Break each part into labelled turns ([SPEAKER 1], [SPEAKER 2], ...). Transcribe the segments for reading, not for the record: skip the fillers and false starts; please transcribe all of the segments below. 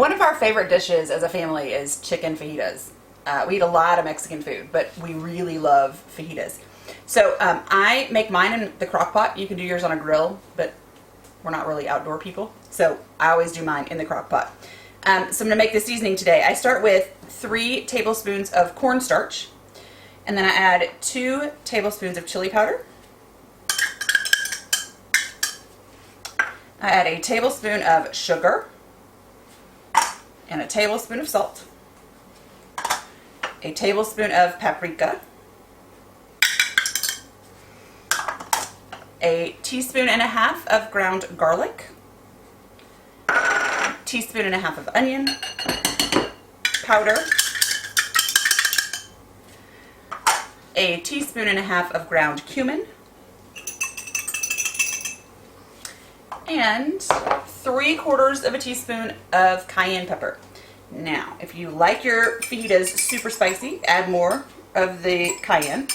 [SPEAKER 1] One of our favorite dishes as a family is chicken fajitas. We eat a lot of Mexican food, but we really love fajitas. So I make mine in the crock pot. You can do yours on a grill, but we're not really outdoor people. So I always do mine in the crock pot. So I'm going to make the seasoning today. I start with 3 tablespoons of cornstarch, and then I add 2 tablespoons of chili powder. I add a tablespoon of sugar and a tablespoon of salt, a tablespoon of paprika, a teaspoon and a half of ground garlic, a teaspoon and a half of onion powder, a teaspoon and a half of ground cumin, and 3/4 of a teaspoon of cayenne pepper. Now, if you like your fajitas super spicy, add more of the cayenne.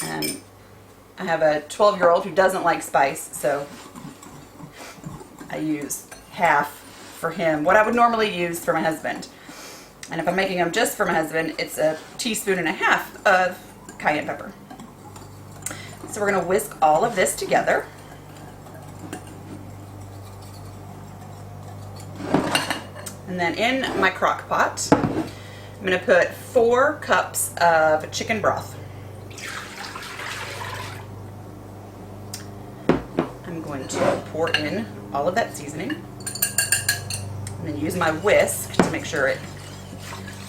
[SPEAKER 1] I have a 12-year-old who doesn't like spice, so I use half for him, what I would normally use for my husband. And if I'm making them just for my husband, it's a teaspoon and a half of cayenne pepper. So we're going to whisk all of this together. And then in my crock pot, I'm going to put 4 cups of chicken broth. I'm going to pour in all of that seasoning and then use my whisk to make sure it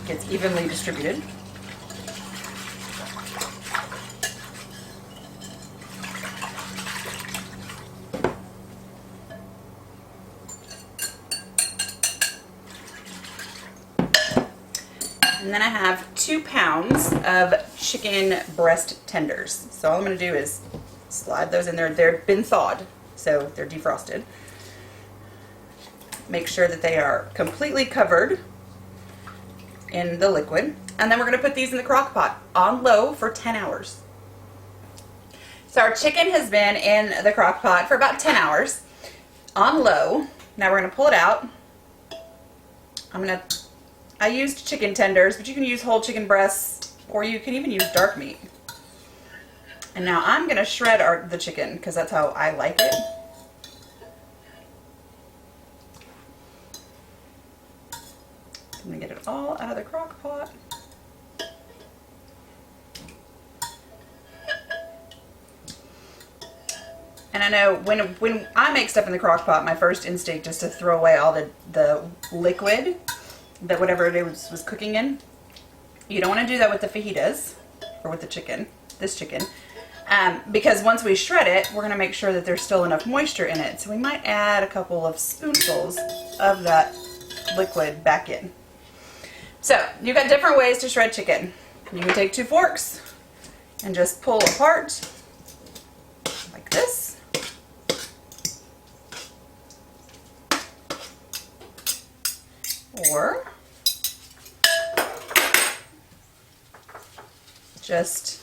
[SPEAKER 1] gets evenly distributed. And then I have 2 pounds of chicken breast tenders. So all I'm going to do is slide those in there. They've been thawed, so they're defrosted. Make sure that they are completely covered in the liquid. And then we're going to put these in the crock pot on low for 10 hours. So our chicken has been in the crock pot for about 10 hours on low. Now we're going to pull it out. I used chicken tenders, but you can use whole chicken breasts, or you can even use dark meat. And now I'm going to shred the chicken, because that's how I like it. I'm going to get it all out of the crock pot. And I know when I make stuff in the crock pot, my first instinct is to throw away all the liquid that whatever it was cooking in. You don't want to do that with the fajitas or with the chicken, this chicken, because once we shred it, we're going to make sure that there's still enough moisture in it. So we might add a couple of spoonfuls of that liquid back in. So you've got different ways to shred chicken. You can take 2 forks and just pull apart like this. Or just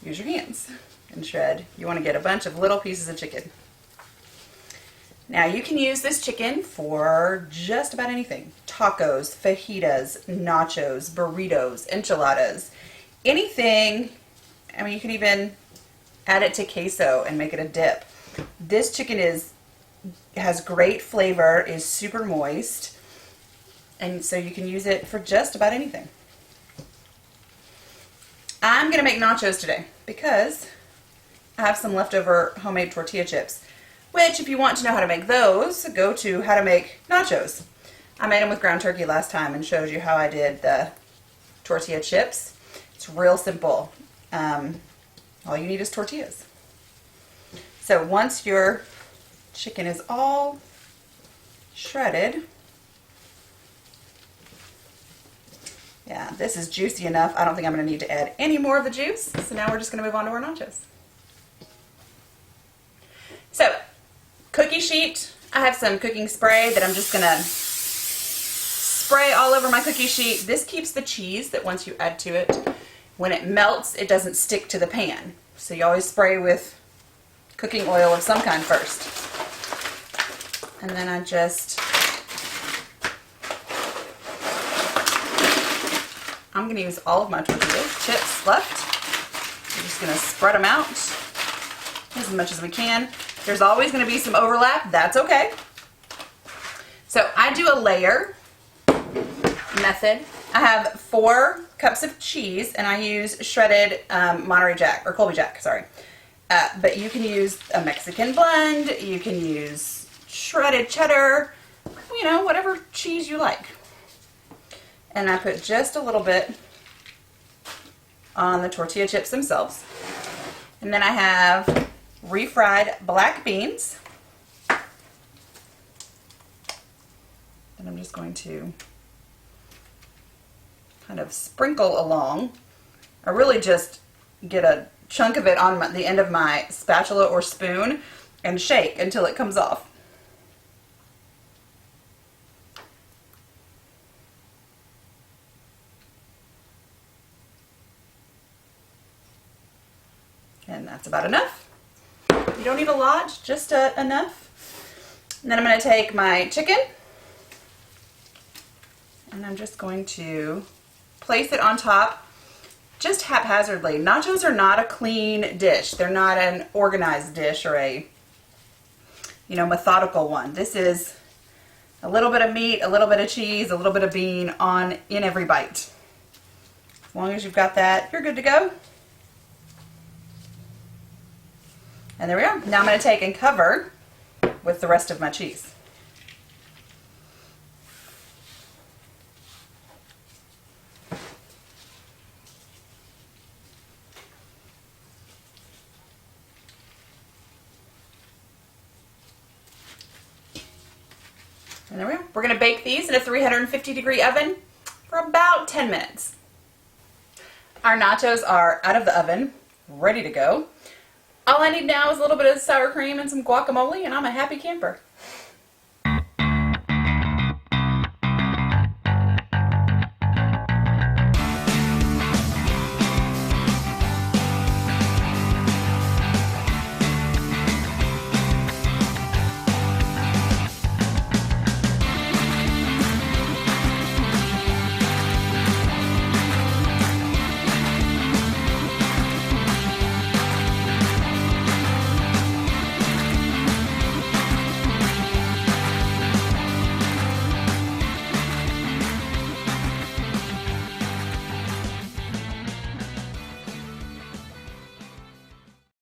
[SPEAKER 1] use your hands and shred. You want to get a bunch of little pieces of chicken. Now you can use this chicken for just about anything. Tacos, fajitas, nachos, burritos, enchiladas, anything. I mean, you can even add it to queso and make it a dip. This chicken has great flavor, is super moist, and so you can use it for just about anything. I'm going to make nachos today because I have some leftover homemade tortilla chips, which if you want to know how to make those, go to How to Make Nachos. I made them with ground turkey last time and showed you how I did the tortilla chips. It's real simple. All you need is tortillas. So once your chicken is all shredded, yeah, this is juicy enough. I don't think I'm going to need to add any more of the juice. So now we're just going to move on to our nachos. So, cookie sheet. I have some cooking spray that I'm just going to spray all over my cookie sheet. This keeps the cheese that once you add to it, when it melts, it doesn't stick to the pan. So you always spray with cooking oil of some kind first. And then I just I'm going to use all of my tortilla chips left. We're just going to spread them out as much as we can. There's always going to be some overlap. That's okay. So I do a layer method. I have 4 cups of cheese, and I use shredded Monterey Jack, or Colby Jack, sorry. But you can use a Mexican blend. You can use shredded cheddar, you know, whatever cheese you like. And I put just a little bit on the tortilla chips themselves. And then I have refried black beans. And I'm just going to kind of sprinkle along. I really just get a chunk of it on the end of my spatula or spoon and shake until it comes off. And that's about enough. You don't need a lot, just enough. And then I'm going to take my chicken, and I'm just going to place it on top just haphazardly. Nachos are not a clean dish. They're not an organized dish or a, you know, methodical one. This is a little bit of meat, a little bit of cheese, a little bit of bean in every bite. As long as you've got that, you're good to go. And there we go. Now I'm going to take and cover with the rest of my cheese. And there we go. We're going to bake these in a 350-degree oven for about 10 minutes. Our nachos are out of the oven, ready to go. All I need now is a little bit of sour cream and some guacamole, and I'm a happy camper.